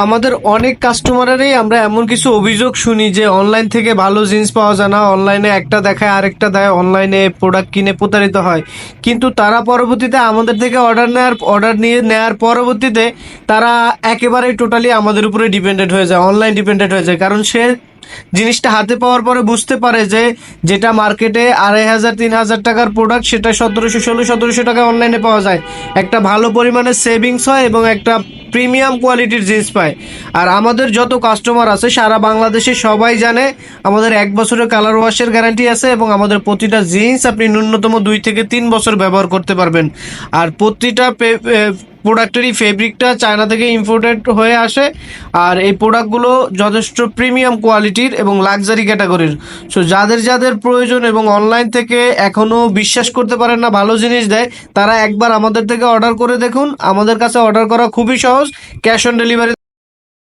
আমাদের অনেক কাস্টমারেরই আমরা এমন কিছু অভিযোগ শুনি যে অনলাইন থেকে ভালো জিন্স পাওয়া যায় না, অনলাইনে একটা দেখায় আরেকটা দেয়, অনলাইনে প্রোডাক্ট কিনে প্রতারিত হয়। কিন্তু তারা পরবর্তীতে আমাদের থেকে অর্ডার নিয়ে নেয়ার পরবর্তীতে তারা একেবারে টোটালি আমাদের উপরে ডিপেন্ডেন্ট হয়ে যায়, অনলাইন ডিপেন্ডেন্ট হয়ে যায়। কারণ সে জিনিসটা হাতে পাওয়ার পরে বুঝতে পারে যে যেটা মার্কেটে 2500-3000 টাকার প্রোডাক্ট সেটা 1700-1700 টাকায় অনলাইনে পাওয়া যায়। একটা ভালো পরিমাণে সেভিংস হয় এবং একটা প্রিমিয়াম কোয়ালিটির জিন্স পায়। আর আমাদের যত কাস্টমার আছে সারা বাংলাদেশে সবাই জানে আমাদের 1 বছরের কালার ওয়াশের গ্যারান্টি আছে এবং আমাদের প্রতিটা জিন্স আপনি ন্যূনতম 2 থেকে 3 বছর ব্যবহার করতে পারবেন। আর প্রতিটা প্রোডাক্টেরই ফেব্রিকটা চায়না থেকে ইম্পোর্টেড হয়ে আসে। আর এই প্রোডাক্টগুলো যথেষ্ট প্রিমিয়াম কোয়ালিটির এবং লাক্সারি ক্যাটাগরির। সো যাদের যাদের প্রয়োজন এবং অনলাইন থেকে এখনও বিশ্বাস করতে পারেন না ভালো জিনিস দেয়, তারা একবার আমাদের থেকে অর্ডার করে দেখুন। আমাদের কাছে অর্ডার করা খুবই সহজ, ক্যাশ অন ডেলিভারি